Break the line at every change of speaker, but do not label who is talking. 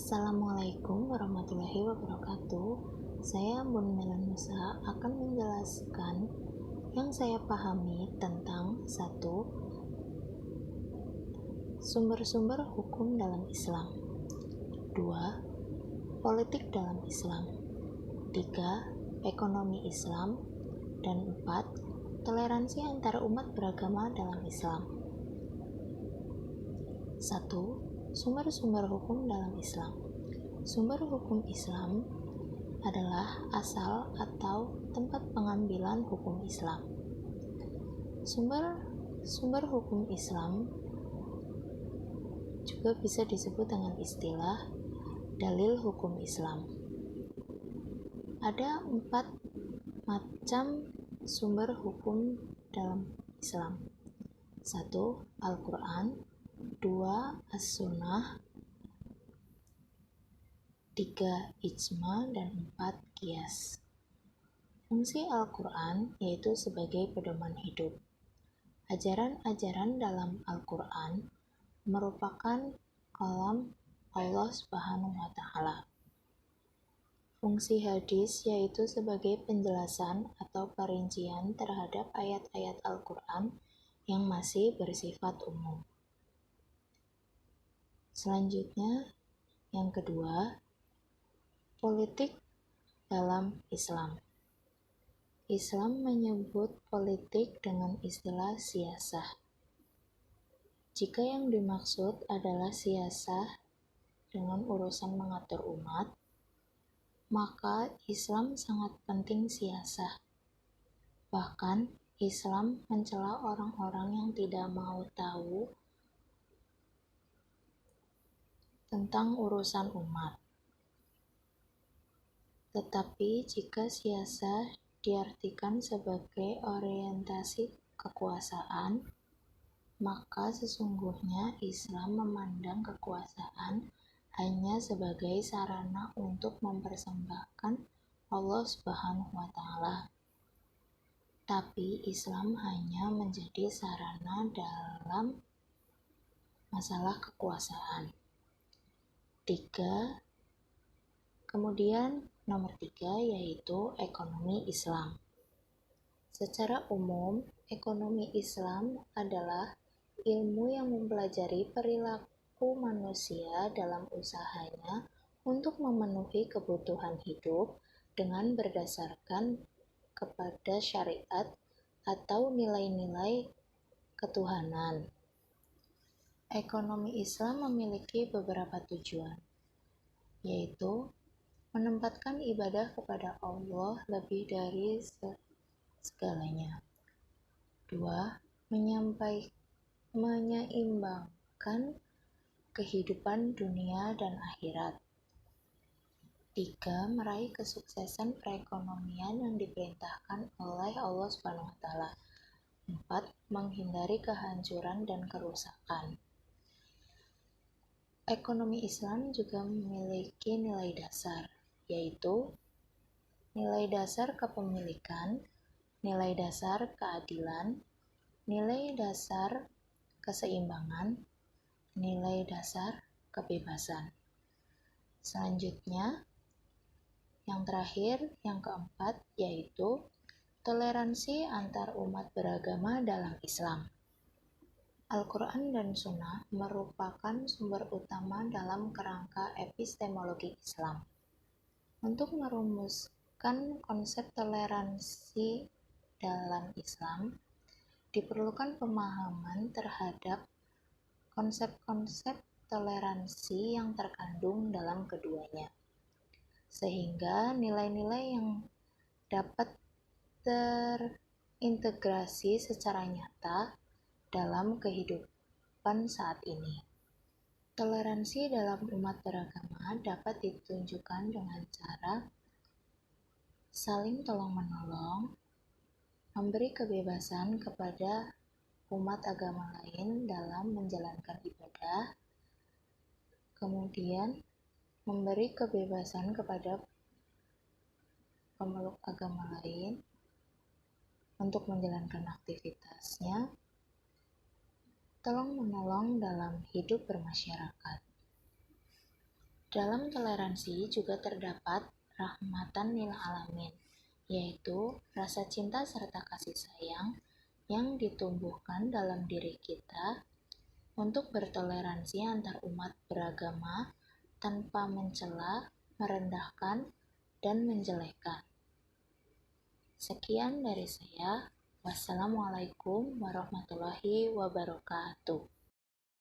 Assalamualaikum warahmatullahi wabarakatuh. Saya Bun Melanusa akan menjelaskan yang saya pahami tentang sumber-sumber hukum dalam Islam. 2. Politik dalam Islam. 3. Ekonomi Islam. Dan 4. Toleransi antar umat beragama dalam Islam. 1. Sumber-sumber hukum dalam Islam. Sumber hukum Islam adalah asal atau tempat pengambilan hukum Islam. Sumber hukum Islam juga bisa disebut dengan istilah dalil hukum Islam. Ada 4 macam sumber hukum dalam Islam. 1. Al-Quran. 2. As-Sunnah. 3. Ijma. Dan 4. Qiyas. Fungsi Al-Quran yaitu sebagai pedoman hidup. Ajaran-ajaran dalam Al-Quran merupakan kalam Allah Subhanahu wa Ta'ala. Fungsi hadis yaitu sebagai penjelasan atau perincian terhadap ayat-ayat Al-Quran yang masih bersifat umum. Selanjutnya, yang kedua, politik dalam Islam. Islam menyebut politik dengan istilah siyasah. Jika yang dimaksud adalah siyasah dengan urusan mengatur umat, maka Islam sangat penting siyasah. Bahkan, Islam mencela orang-orang yang tidak mau tahu tentang urusan umat. Tetapi jika siyasah diartikan sebagai orientasi kekuasaan, maka sesungguhnya Islam memandang kekuasaan hanya sebagai sarana untuk mempersembahkan Allah Subhanahu wa Ta'ala. Tapi Islam hanya menjadi sarana dalam masalah kekuasaan. Kemudian nomor 3 yaitu ekonomi Islam. Secara umum, ekonomi Islam adalah ilmu yang mempelajari perilaku manusia dalam usahanya untuk memenuhi kebutuhan hidup dengan berdasarkan kepada syariat atau nilai-nilai ketuhanan. Ekonomi Islam memiliki beberapa tujuan, yaitu menempatkan ibadah kepada Allah lebih dari segalanya. 2. Menyeimbangkan kehidupan dunia dan akhirat. 3. Meraih kesuksesan perekonomian yang diperintahkan oleh Allah Subhanahu wa Ta'ala. 4. Menghindari kehancuran dan kerusakan. Ekonomi Islam juga memiliki nilai dasar, yaitu nilai dasar kepemilikan, nilai dasar keadilan, nilai dasar keseimbangan, nilai dasar kebebasan. Selanjutnya, yang terakhir, yang keempat, yaitu toleransi antar umat beragama dalam Islam. Al-Quran dan Sunnah merupakan sumber utama dalam kerangka epistemologi Islam. Untuk merumuskan konsep toleransi dalam Islam, diperlukan pemahaman terhadap konsep-konsep toleransi yang terkandung dalam keduanya, sehingga nilai-nilai yang dapat terintegrasi secara nyata dalam kehidupan saat ini. Toleransi dalam umat beragama dapat ditunjukkan dengan cara saling tolong-menolong, memberi kebebasan kepada umat agama lain dalam menjalankan ibadah, kemudian memberi kebebasan kepada pemeluk agama lain untuk menjalankan aktivitasnya, tolong-menolong dalam hidup bermasyarakat. Dalam toleransi juga terdapat rahmatan lil alamin, yaitu rasa cinta serta kasih sayang yang ditumbuhkan dalam diri kita untuk bertoleransi antar umat beragama tanpa mencela, merendahkan, dan menjelekkan. Sekian dari saya. Wassalamualaikum warahmatullahi wabarakatuh.